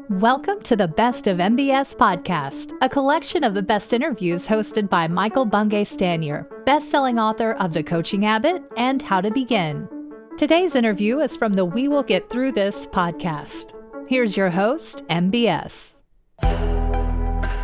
Welcome to the Best of MBS podcast, a collection of the best interviews hosted by Michael Bungay Stanier, best-selling author of The Coaching Habit and How to Begin. Today's interview is from the We Will Get Through This podcast. Here's your host, MBS.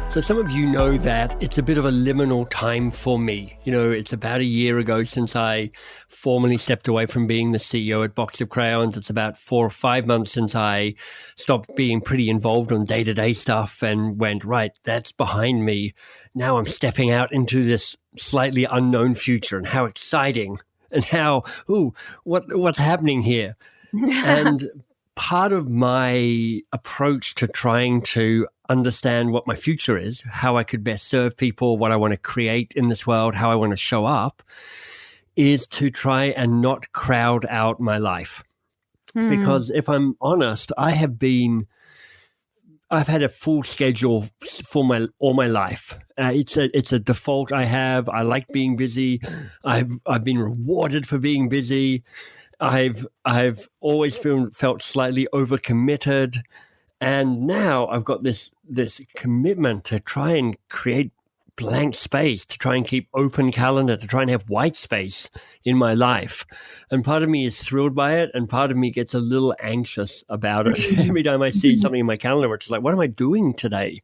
So some of you know that it's a bit of a liminal time for me. You know, it's about a year ago since I formally stepped away from being the CEO at Box of Crayons. It's about 4 or 5 months since I stopped being pretty involved on day-to-day stuff and went, right, that's behind me. Now I'm stepping out into this slightly unknown future, and how exciting and how, what's happening here? And part of my approach to trying to understand what my future is, how I could best serve people, what I want to create in this world, how I want to show up, is to try and not crowd out my life. Because if I'm honest, I've had a full schedule for all my life. It's a default I have. I like being busy. I've been rewarded for being busy. I've always felt slightly overcommitted. And now I've got this commitment to try and create blank space, to try and keep open calendar, to try and have white space in my life. And part of me is thrilled by it, and part of me gets a little anxious about it. Every time I see something in my calendar, which is like, what am I doing today?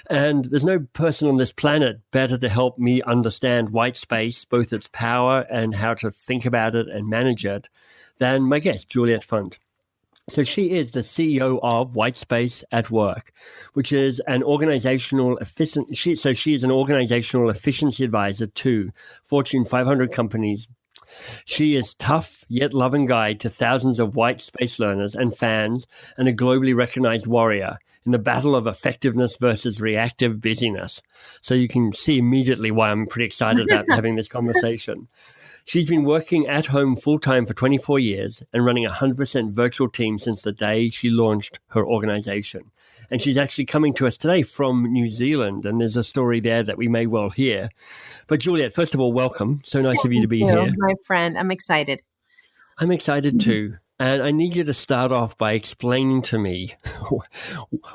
And there's no person on this planet better to help me understand white space, both its power and how to think about it and manage it, than my guest, Juliet Funt. So she is the CEO of White Space at Work, which is an organizational she is an organizational efficiency advisor to Fortune 500 companies. She is tough yet loving guide to thousands of white space learners and fans, and a globally recognized warrior in the battle of effectiveness versus reactive busyness. So you can see immediately why I'm pretty excited about having this conversation. She's been working at home full-time for 24 years and running a 100% virtual team since the day she launched her organization. And she's actually coming to us today from New Zealand, and there's a story there that we may well hear. But Juliet, first of all, welcome. So nice of you to be here. My friend, I'm excited. I'm excited too. And I need you to start off by explaining to me,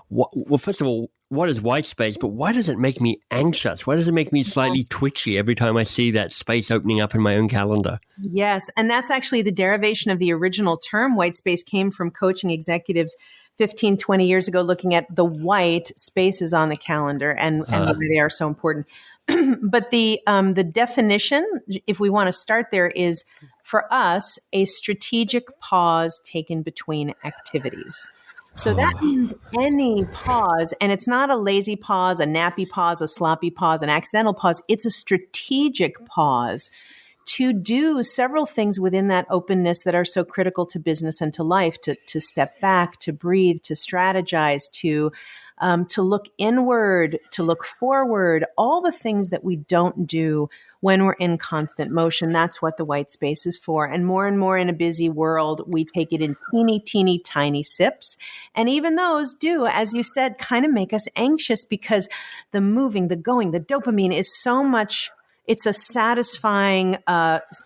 well, first of all, what is white space, but why does it make me anxious? Why does it make me slightly twitchy every time I see that space opening up in my own calendar? Yes, and that's actually the derivation of the original term. White space came from coaching executives 15, 20 years ago, looking at the white spaces on the calendar and why they are so important. But the definition, if we want to start there, is for us a strategic pause taken between activities. So that means any pause, and it's not a lazy pause, a nappy pause, a sloppy pause, an accidental pause. It's a strategic pause to do several things within that openness that are so critical to business and to life, to step back, to breathe, to strategize, to look inward, to look forward, all the things that we don't do when we're in constant motion. That's what the white space is for. And more in a busy world, we take it in teeny, tiny sips. And even those do, as you said, kind of make us anxious because the moving, the going, the dopamine is so much. It's a satisfying,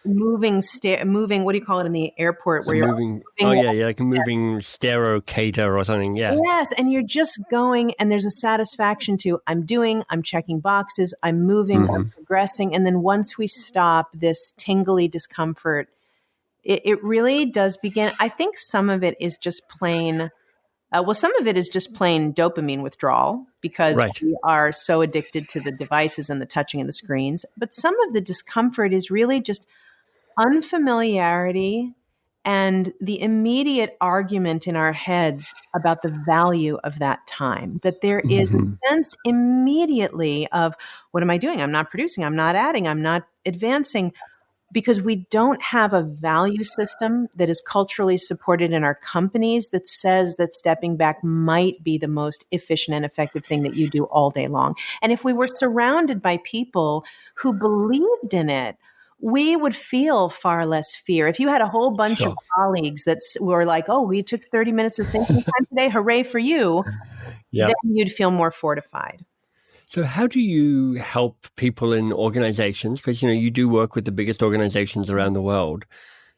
moving, what do you call it in the airport? Where you're moving, like a moving sterocator or something, yeah. Yes, and you're just going, and there's a satisfaction to, I'm checking boxes, I'm moving, I'm progressing, and then once we stop, this tingly discomfort, it really does begin. I think some of it is just plain... some of it is just plain dopamine withdrawal because we are so addicted to the devices and the touching and the screens. But some of the discomfort is really just unfamiliarity and the immediate argument in our heads about the value of that time. That there is a sense immediately of, what am I doing? I'm not producing, I'm not adding, I'm not advancing. Because we don't have a value system that is culturally supported in our companies that says that stepping back might be the most efficient and effective thing that you do all day long. And if we were surrounded by people who believed in it, we would feel far less fear. If you had a whole bunch of colleagues that were like, oh, we took 30 minutes of thinking time today, hooray for you, then you'd feel more fortified. So how do you help people in organizations? Because, you do work with the biggest organizations around the world.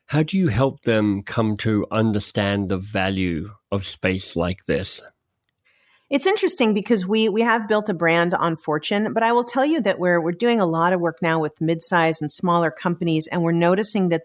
How do you help them come to understand the value of space like this? It's interesting because we have built a brand on Fortune, but I will tell you that we're doing a lot of work now with mid-size and smaller companies, and we're noticing that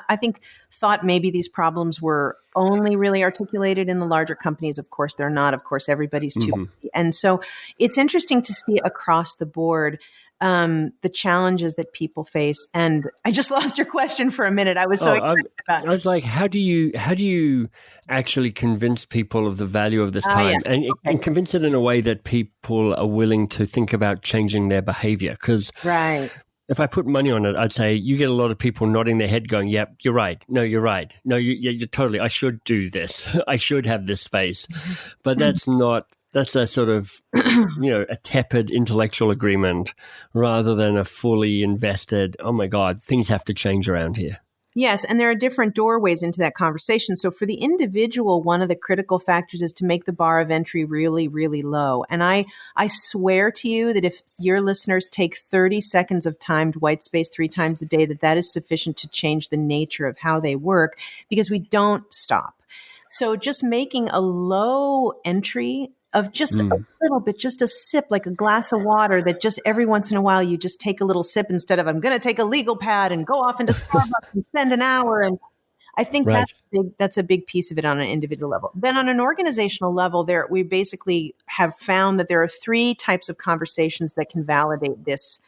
I think thought maybe these problems were only really articulated in the larger companies. Of course, they're not. Of course, everybody's too busy. And so it's interesting to see across the board the challenges that people face. And I just lost your question for a minute. I was so excited about it. I was like, how do you actually convince people of the value of this time and convince it in a way that people are willing to think about changing their behavior? Because if I put money on it, I'd say you get a lot of people nodding their head going, yep, you're right. No, you're right. No, you're totally, I should do this. I should have this space. But that's a sort of, a tepid intellectual agreement rather than a fully invested, oh my God, things have to change around here. Yes, and there are different doorways into that conversation. So for the individual, one of the critical factors is to make the bar of entry really, really low. And I swear to you that if your listeners take 30 seconds of timed white space 3 times a day, that is sufficient to change the nature of how they work, because we don't stop. So just making a low entry of just a little bit, just a sip, like a glass of water that just every once in a while you just take a little sip instead of I'm going to take a legal pad and go off into Starbucks and spend an hour. And I think that's a big piece of it on an individual level. Then on an organizational level, we basically have found that there are 3 types of conversations that can validate this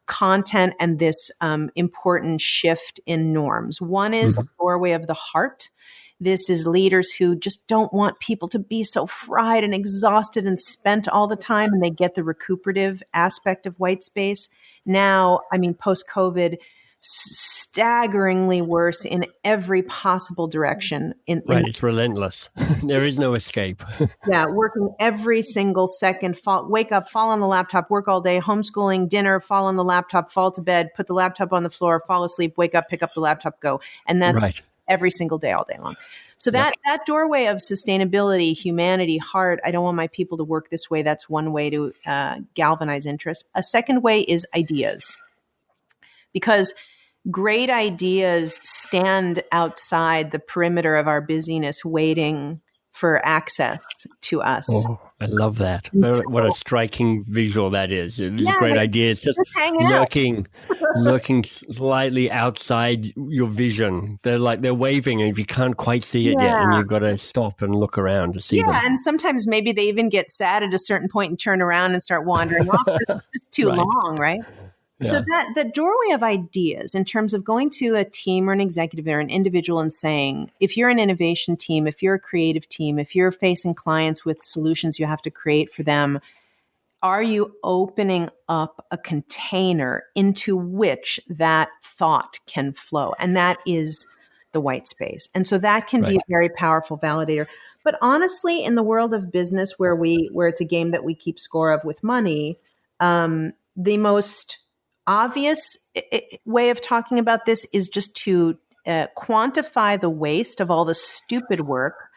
content and this important shift in norms. One is the doorway of the heart. This is leaders who just don't want people to be so fried and exhausted and spent all the time, and they get the recuperative aspect of white space. Now, post-COVID, staggeringly worse in every possible direction. It's relentless. There is no escape. Working every single second, wake up, fall on the laptop, work all day, homeschooling, dinner, fall on the laptop, fall to bed, put the laptop on the floor, fall asleep, wake up, pick up the laptop, go. And that's every single day, all day long. So that doorway of sustainability, humanity, heart, I don't want my people to work this way. That's one way to galvanize interest. A second way is ideas. Because great ideas stand outside the perimeter of our busyness, waiting for access to us. Oh, I love that. What a striking visual that is. It's a great idea. It's just looking slightly outside your vision. They're waving, and if you can't quite see it yet, and you've got to stop and look around to see them. Yeah, and sometimes maybe they even get sad at a certain point and turn around and start wandering off. It's just too long, right? Yeah. So the doorway of ideas in terms of going to a team or an executive or an individual and saying, if you're an innovation team, if you're a creative team, if you're facing clients with solutions you have to create for them, are you opening up a container into which that thought can flow? And that is the white space. And so that can be a very powerful validator. But honestly, in the world of business where it's a game that we keep score of with money, the most obvious way of talking about this is just to quantify the waste of all the stupid work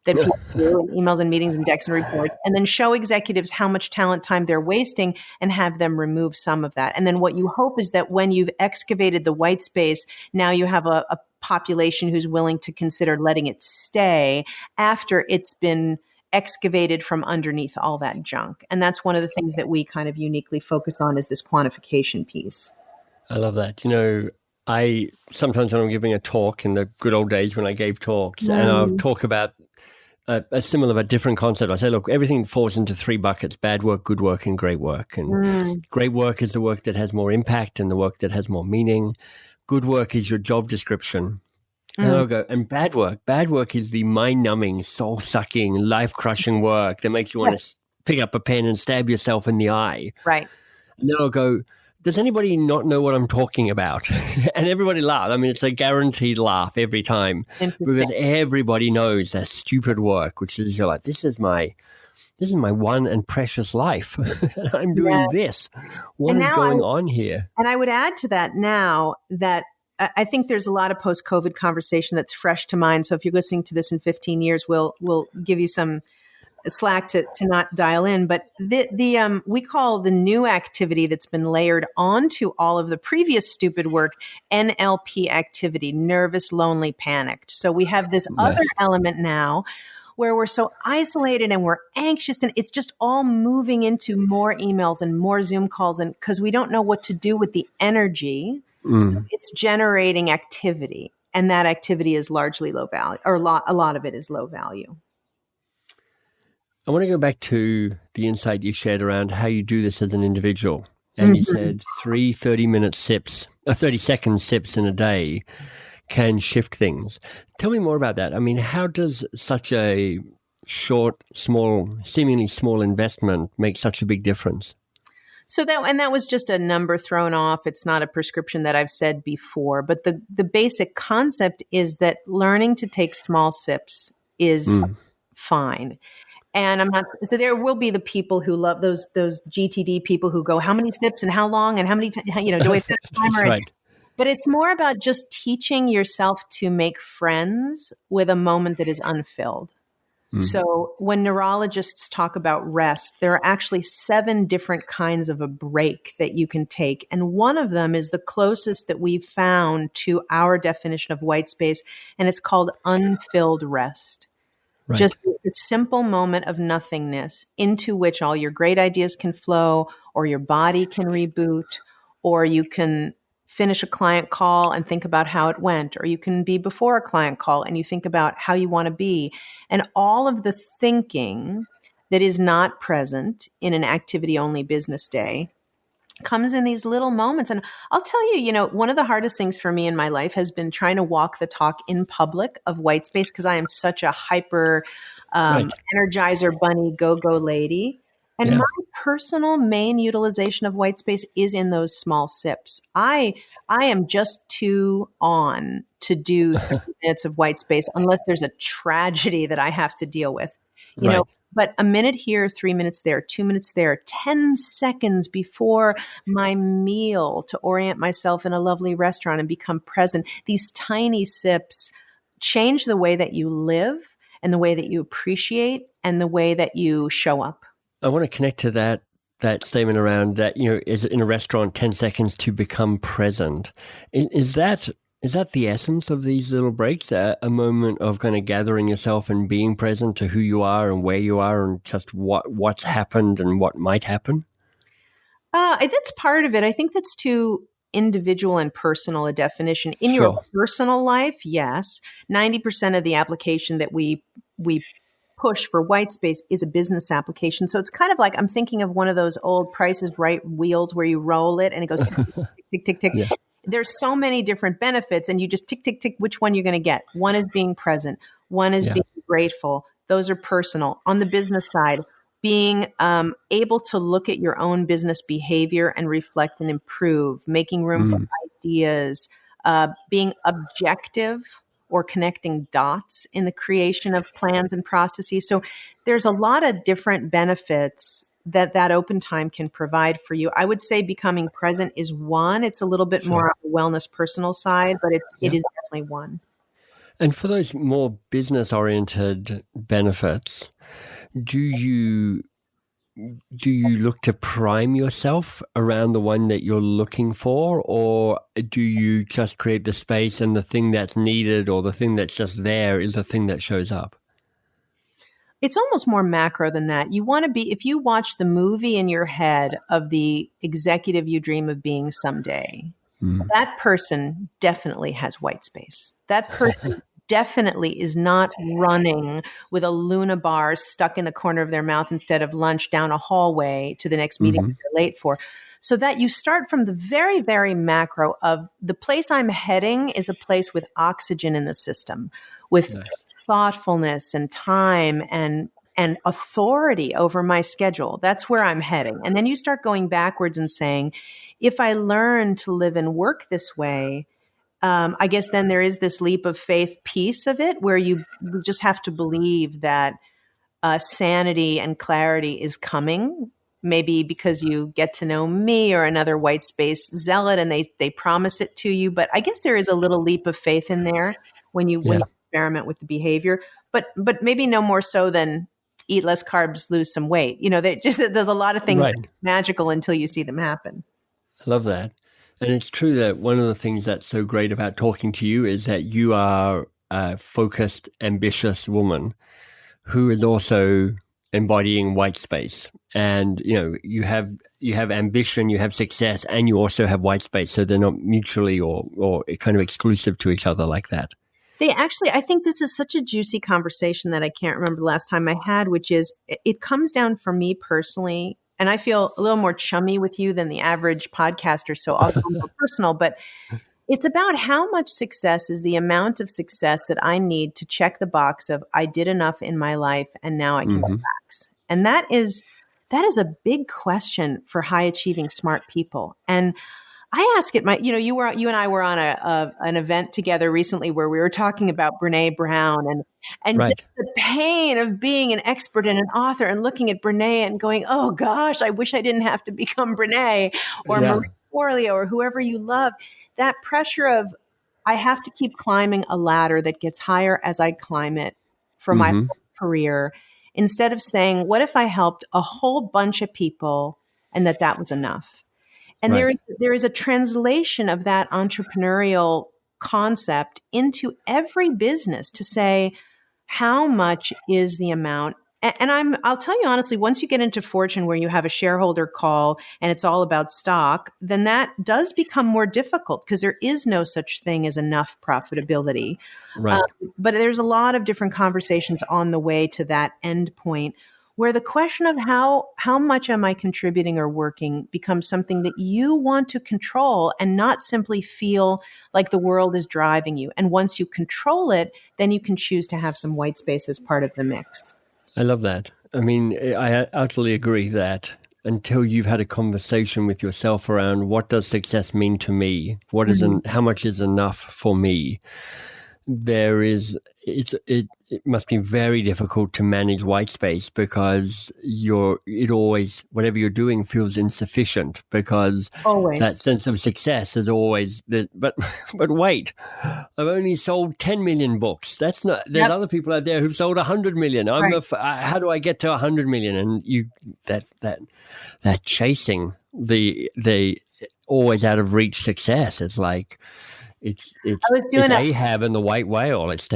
that people do in emails and meetings and decks and reports, and then show executives how much talent time they're wasting and have them remove some of that. And then what you hope is that when you've excavated the white space, now you have a population who's willing to consider letting it stay after it's been excavated from underneath all that junk. And that's one of the things that we kind of uniquely focus on, is this quantification piece. I love that. I sometimes when I'm giving a talk in the good old days when I gave talks, and I'll talk about a similar but different concept. I say, look, everything falls into 3 buckets: bad work, good work, and great work. And great work is the work that has more impact and the work that has more meaning. Good work is your job description. And I'll go, and bad work is the mind-numbing, soul-sucking, life-crushing work that makes you want to pick up a pen and stab yourself in the eye. Right. And then I'll go, does anybody not know what I'm talking about? And everybody laughs. It's a guaranteed laugh every time, because everybody knows that stupid work, which is, you're like, this is my one and precious life. And I'm doing this. What is going on here? And I would add to that now that I think there's a lot of post-COVID conversation that's fresh to mind. So if you're listening to this in 15 years, we'll give you some slack to not dial in. But we call the new activity that's been layered onto all of the previous stupid work NLP activity: nervous, lonely, panicked. So we have this other element now, where we're so isolated and we're anxious, and it's just all moving into more emails and more Zoom calls, and because we don't know what to do with the energy. So it's generating activity, and that activity is largely low value, or a lot of it is low value. I want to go back to the insight you shared around how you do this as an individual. And you said 30-minute sips, 30-second sips in a day can shift things. Tell me more about that. I mean, how does such a short, small, seemingly small investment make such a big difference? So that was just a number thrown off. It's not a prescription that I've said before, but the basic concept is that learning to take small sips is fine. And so there will be the people who love those GTD people who go, how many sips and how long and how many, do I set a timer? Right. But it's more about just teaching yourself to make friends with a moment that is unfilled. So when neurologists talk about rest, there are actually 7 different kinds of a break that you can take. And one of them is the closest that we've found to our definition of white space, and it's called unfilled rest. Right. Just a simple moment of nothingness into which all your great ideas can flow, or your body can reboot, or you can finish a client call and think about how it went, or you can be before a client call and you think about how you want to be. And all of the thinking that is not present in an activity-only business day comes in these little moments. And I'll tell you, one of the hardest things for me in my life has been trying to walk the talk in public of white space, because I am such a hyper energizer bunny, go lady. And my personal main utilization of white space is in those small sips. I am just too on to do 30 minutes of white space unless there's a tragedy that I have to deal with, you know. But a minute here, 3 minutes there, 2 minutes there, 10 seconds before my meal to orient myself in a lovely restaurant and become present. These tiny sips change the way that you live and the way that you appreciate and the way that you show up. I want to connect to that statement around that, is in a restaurant, 10 seconds to become present. Is that the essence of these little breaks, a moment of kind of gathering yourself and being present to who you are and where you are and just what's happened and what might happen? That's part of it. I think that's too individual and personal a definition. In your personal life, yes. 90% of the application that we push for white space is a business application. So it's kind of like, I'm thinking of one of those old Price is Right wheels where you roll it and it goes tick, tick, tick, tick, tick. Yeah. There's so many different benefits, and you just tick, tick, tick, which one you're going to get. One is being present. One is being grateful. Those are personal. On the business side, being able to look at your own business behavior and reflect and improve, making room for ideas, being objective or connecting dots in the creation of plans and processes. So there's a lot of different benefits that open time can provide for you. I would say becoming present is one. It's a little bit more on the wellness personal side, but it is definitely one. And for those more business-oriented benefits, do you look to prime yourself around the one that you're looking for, or do you just create the space and the thing that's needed or the thing that's just there is the thing that shows up? It's almost more macro than that. You want to be, if you watch the movie in your head of the executive you dream of being someday, that person definitely has white space. That person definitely is not running with a Luna bar stuck in the corner of their mouth instead of lunch down a hallway to the next meeting they're late for. So that you start from the very, very macro of the place I'm heading is a place with oxygen in the system, with thoughtfulness and time and authority over my schedule. That's where I'm heading. And then you start going backwards and saying, if I learn to live and work this way, I guess then there is this leap of faith piece of it where you just have to believe that sanity and clarity is coming, maybe because you get to know me or another white space zealot and they promise it to you. But I guess there is a little leap of faith in there when you experiment with the behavior, but maybe no more so than eat less carbs, lose some weight. There's a lot of things that are magical until you see them happen. I love that. And it's true that one of the things that's so great about talking to you is that you are a focused, ambitious woman who is also embodying white space. And, you have ambition, you have success, and you also have white space. So they're not mutually or kind of exclusive to each other like that. I think this is such a juicy conversation that I can't remember the last time I had, which is it comes down for me personally, and I feel a little more chummy with you than the average podcaster, so I'll go more personal, but it's about how much success is the amount of success that I need to check the box of I did enough in my life and now I can relax. And that is a big question for high achieving smart people. And I ask it, you and I were on an event together recently where we were talking about Brene Brown and Right. just the pain of being an expert and an author and looking at Brene and going, oh gosh, I wish I didn't have to become Brene or Marie Forleo or whoever you love. That pressure of I have to keep climbing a ladder that gets higher as I climb it for my whole career, instead of saying, what if I helped a whole bunch of people and that was enough? And there is a translation of that entrepreneurial concept into every business to say, how much is the amount? And I'll tell you honestly, once you get into Fortune where you have a shareholder call and it's all about stock, then that does become more difficult because there is no such thing as enough profitability. Right. But there's a lot of different conversations on the way to that end point where the question of how much am I contributing or working becomes something that you want to control and not simply feel like the world is driving you. And once you control it, then you can choose to have some white space as part of the mix. I love that. I mean, I utterly agree that until you've had a conversation with yourself around what does success mean to me, what is how much is enough for me, it must be very difficult to manage white space because whatever you're doing feels insufficient because that sense of success is always but wait, I've only sold 10 million books. That's not, there's other people out there who've sold 100 million. How do I get to 100 million? And that chasing the always out of reach success. It's like, it's Ahab and the white whale. It's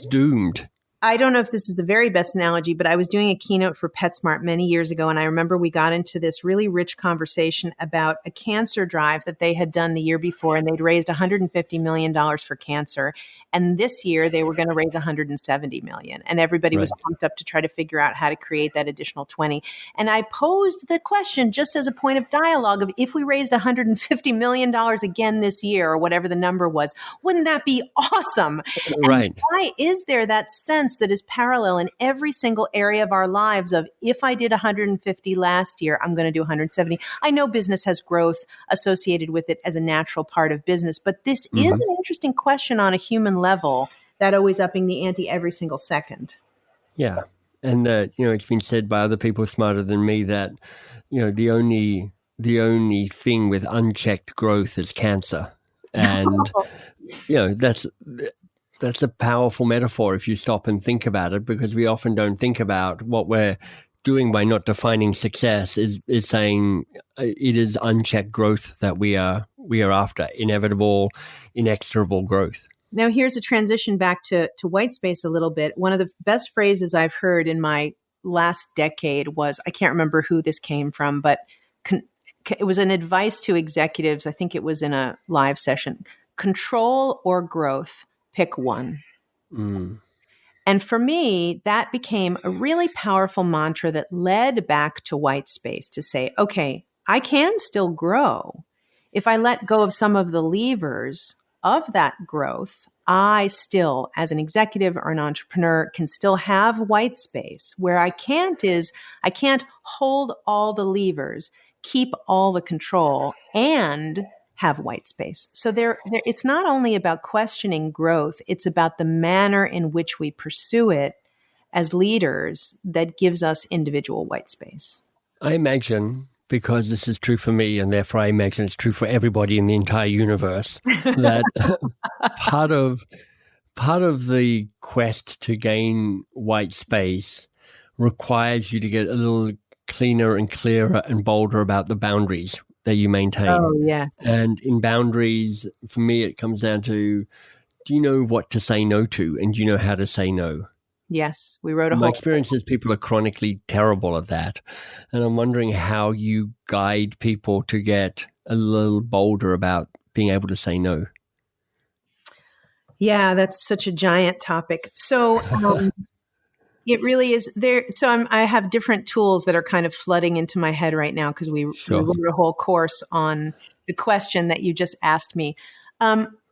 doomed. I don't know if this is the very best analogy, but I was doing a keynote for PetSmart many years ago, and I remember we got into this really rich conversation about a cancer drive that they had done the year before, and they'd raised $150 million for cancer. And this year they were going to raise $170 million, and everybody was pumped up to try to figure out how to create that additional 20. And I posed the question just as a point of dialogue of if we raised $150 million again this year, or whatever the number was, wouldn't that be awesome? Right. And why is there that sense that is parallel in every single area of our lives of if I did 150 last year, I'm going to do 170. I know business has growth associated with it as a natural part of business, but this is an interesting question on a human level, that always upping the ante every single second. Yeah. And it's been said by other people smarter than me that, the only thing with unchecked growth is cancer. And, that's a powerful metaphor if you stop and think about it, because we often don't think about what we're doing by not defining success is saying it is unchecked growth that we are after, inevitable, inexorable growth. Now, here's a transition back to white space a little bit. One of the best phrases I've heard in my last decade was, I can't remember who this came from, but it was an advice to executives. I think it was in a live session. Control or growth. Pick one. And for me, that became a really powerful mantra that led back to white space to say, okay, I can still grow. If I let go of some of the levers of that growth, I still, as an executive or an entrepreneur, can still have white space. Where I can't is I can't hold all the levers, keep all the control, and have white space. So it's not only about questioning growth, it's about the manner in which we pursue it as leaders that gives us individual white space. I imagine, because this is true for me, and therefore I imagine it's true for everybody in the entire universe, that part of the quest to gain white space requires you to get a little cleaner and clearer and bolder about the boundaries that you maintain. Oh, yes. And in boundaries, for me, it comes down to, do you know what to say no to? And do you know how to say no? Yes, we wrote a My whole. experience is people are chronically terrible at that. And I'm wondering how you guide people to get a little bolder about being able to say no. Yeah, that's such a giant topic. So it really is there. So I have different tools that are kind of flooding into my head right now because we Sure. wrote a whole course on the question that you just asked me.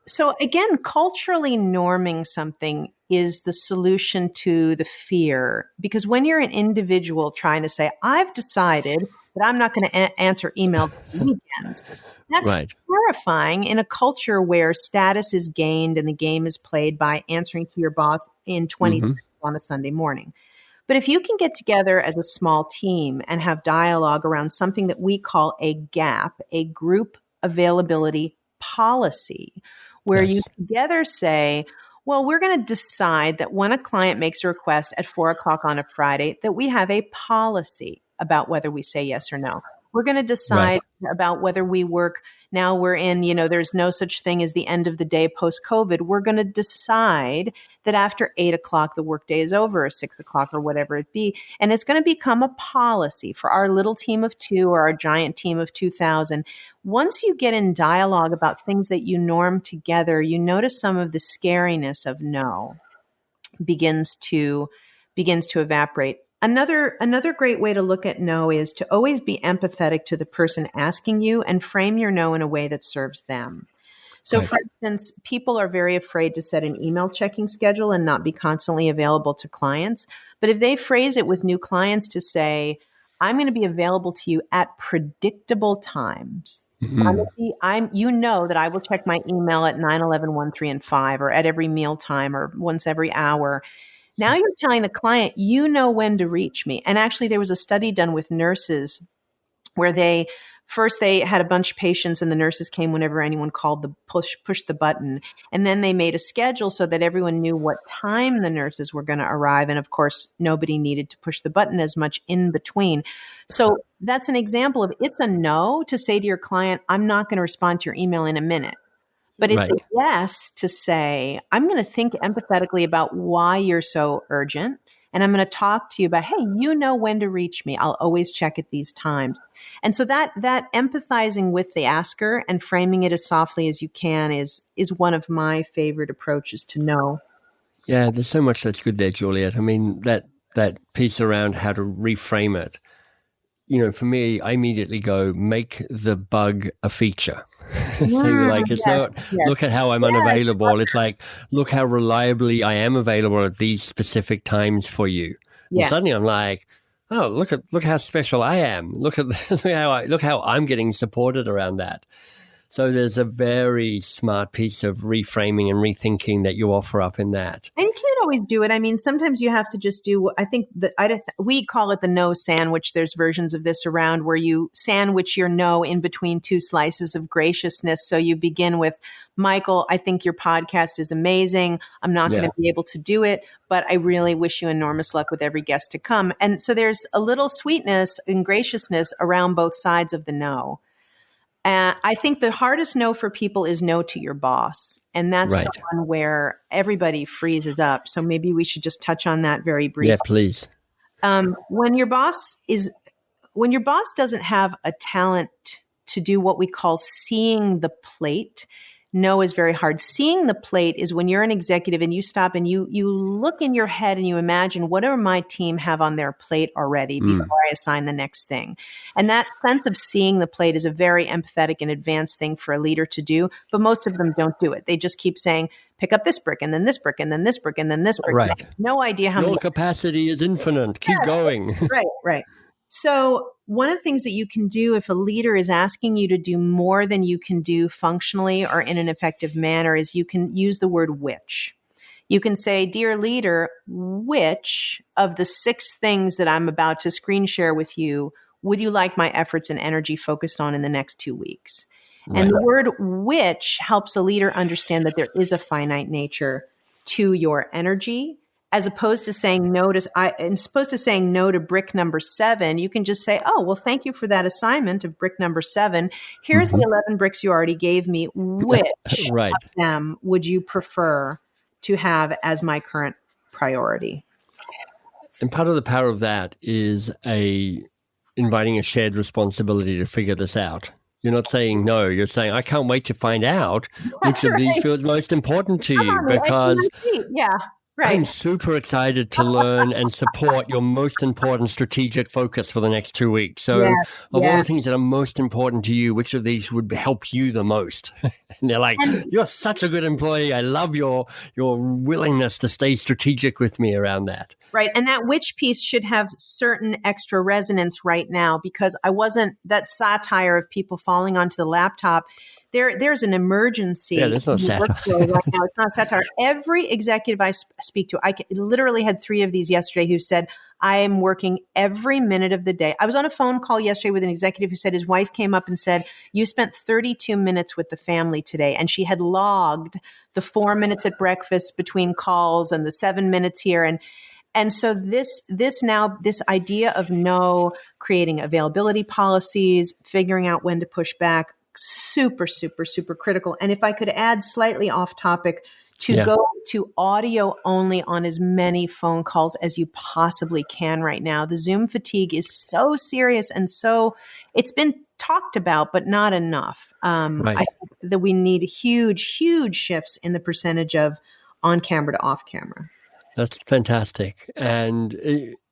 So again, culturally norming something is the solution to the fear. Because when you're an individual trying to say, I've decided that I'm not going to answer emails on weekends, that's Right. terrifying in a culture where status is gained and the game is played by answering to your boss in 20 Mm-hmm. seconds on a Sunday morning. But if you can get together as a small team and have dialogue around something that we call a GAP, a group availability policy, where you Yes. together say, well, we're going to decide that when a client makes a request at 4 o'clock on a Friday, that we have a policy about whether we say yes or no. We're going to decide about whether we work. Now we're in, there's no such thing as the end of the day post-COVID. We're going to decide that after 8 o'clock, the workday is over, or 6 o'clock, or whatever it be. And it's going to become a policy for our little team of 2 or our giant team of 2,000. Once you get in dialogue about things that you norm together, you notice some of the scariness of no begins to evaporate. Another great way to look at no is to always be empathetic to the person asking you and frame your no in a way that serves them. So, Right. for instance, people are very afraid to set an email checking schedule and not be constantly available to clients. But if they phrase it with new clients to say, I'm going to be available to you at predictable times. You know that I will check my email at 9, 11, 1, 3, and 5, or at every meal time, or once every hour. Now you're telling the client, you know when to reach me. And actually, there was a study done with nurses where they had a bunch of patients and the nurses came whenever anyone called the push the button. And then they made a schedule so that everyone knew what time the nurses were going to arrive. And of course, nobody needed to push the button as much in between. So that's an example of it's a no to say to your client, I'm not going to respond to your email in a minute. But it's a yes to say, I'm going to think empathetically about why you're so urgent. And I'm going to talk to you about, hey, you know when to reach me. I'll always check at these times. And so that empathizing with the asker and framing it as softly as you can is one of my favorite approaches to know. Yeah, there's so much that's good there, Juliet. I mean, that piece around how to reframe it. For me, I immediately go, make the bug a feature. So you're like, it's not, look at how I'm unavailable. It's like, look how reliably I am available at these specific times for you. And suddenly I'm like, oh, look how special I am. Look how I'm getting supported around that. So there's a very smart piece of reframing and rethinking that you offer up in that. And you can't always do it. I mean, sometimes you have to just do, I think we call it the no sandwich. There's versions of this around where you sandwich your no in between two slices of graciousness. So you begin with, Michael, I think your podcast is amazing. I'm not going to be able to do it, but I really wish you enormous luck with every guest to come. And so there's a little sweetness and graciousness around both sides of the no. I think the hardest no for people is no to your boss. And that's the one where everybody freezes up. So maybe we should just touch on that very briefly. Yeah, please. When your boss doesn't have a talent to do what we call seeing the plate, no is very hard. Seeing the plate is when you're an executive and you stop and you look in your head and you imagine, what do my team have on their plate already before I assign the next thing? And that sense of seeing the plate is a very empathetic and advanced thing for a leader to do, but most of them don't do it. They just keep saying, pick up this brick and then this brick and then this brick and then this brick. Right. No idea how many. Your capacity is infinite. Keep going. Right. So one of the things that you can do if a leader is asking you to do more than you can do functionally or in an effective manner is you can use the word which. You can say, dear leader, which of the 6 things that I'm about to screen share with you would you like my efforts and energy focused on in the next 2 weeks? Right. And the word which helps a leader understand that there is a finite nature to your energy. As opposed to saying no to brick number 7, you can just say, oh, well, thank you for that assignment of brick number 7. Here's the 11 bricks you already gave me. Which of them would you prefer to have as my current priority? And part of the power of that is inviting a shared responsibility to figure this out. You're not saying no. You're saying, I can't wait to find out which of these feels most important to you, because yeah, right. I'm super excited to learn and support your most important strategic focus for the next 2 weeks. So of all the things that are most important to you, which of these would help you the most? And they're like, you're such a good employee. I love your willingness to stay strategic with me around that. Right. And that which piece should have certain extra resonance right now, because that satire of people falling onto the laptop. There's an emergency. Yeah, there's no satire right now. It's not satire. Every executive I speak to, I literally had 3 of these yesterday who said, I am working every minute of the day. I was on a phone call yesterday with an executive who said his wife came up and said, you spent 32 minutes with the family today. And she had logged the 4 minutes at breakfast between calls and the 7 minutes here. And so this idea of creating availability policies, figuring out when to push back, super, super, super critical. And if I could add slightly off topic, to go to audio only on as many phone calls as you possibly can right now. The Zoom fatigue is so serious, and so it's been talked about, but not enough. I think that we need huge, huge shifts in the percentage of on camera to off camera. That's fantastic. And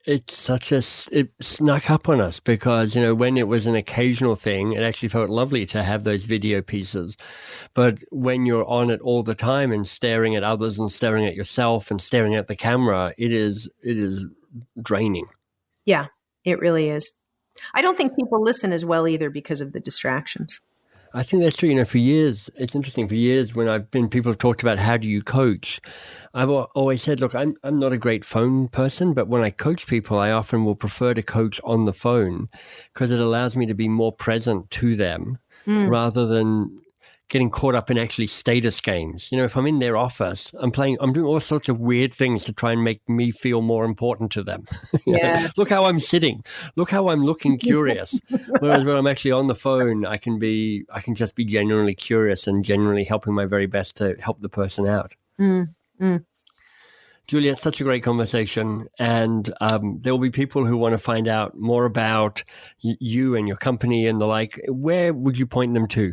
it snuck up on us because, when it was an occasional thing, it actually felt lovely to have those video pieces. But when you're on it all the time and staring at others and staring at yourself and staring at the camera, it is draining. Yeah, it really is. I don't think people listen as well either because of the distractions. I think that's true. For years, it's interesting. For years, when people have talked about how do you coach, I've always said, look, I'm not a great phone person, but when I coach people, I often will prefer to coach on the phone because it allows me to be more present to them rather than getting caught up in actually status games. If I'm in their office, I'm doing all sorts of weird things to try and make me feel more important to them. Look how I'm sitting. Look how I'm looking curious. Whereas when I'm actually on the phone, I can just be genuinely curious and genuinely helping my very best to help the person out. Juliet, such a great conversation. And there will be people who want to find out more about you and your company and the like. Where would you point them to?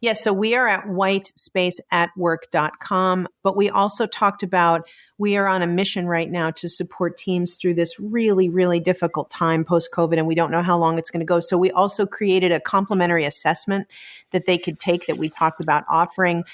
Yes, so we are at whitespace@work.com, but we also talked about we are on a mission right now to support teams through this really, really difficult time post-COVID, and we don't know how long it's going to go. So we also created a complimentary assessment that they could take that we talked about offering.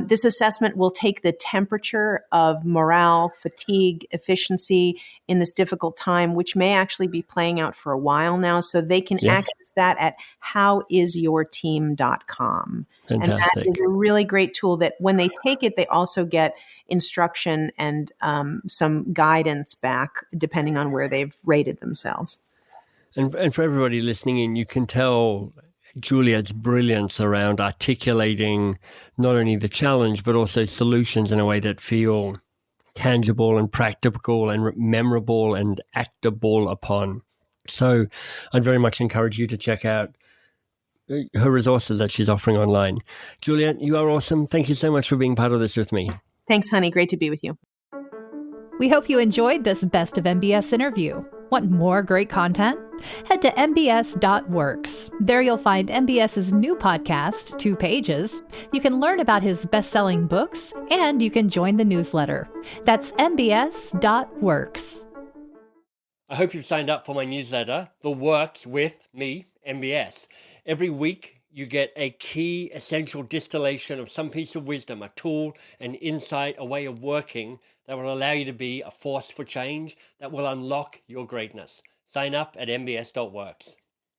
This assessment will take the temperature of morale, fatigue, efficiency in this difficult time, which may actually be playing out for a while now. So they can access that at howisyourteam.com. Fantastic. And that is a really great tool that when they take it, they also get instruction and some guidance back, depending on where they've rated themselves. And for everybody listening in, you can tell Juliet's brilliance around articulating not only the challenge, but also solutions in a way that feel tangible and practical and memorable and actable upon. So I'd very much encourage you to check out her resources that she's offering online. Juliet, you are awesome. Thank you so much for being part of this with me. Thanks, honey. Great to be with you. We hope you enjoyed this Best of MBS interview. Want more great content? Head to mbs.works. There you'll find MBS's new podcast, 2 Pages. You can learn about his best-selling books, and you can join the newsletter. That's mbs.works. I hope you've signed up for my newsletter, The Works with me, MBS. Every week, you get a key, essential distillation of some piece of wisdom, a tool, an insight, a way of working that will allow you to be a force for change, that will unlock your greatness. Sign up at mbs.works.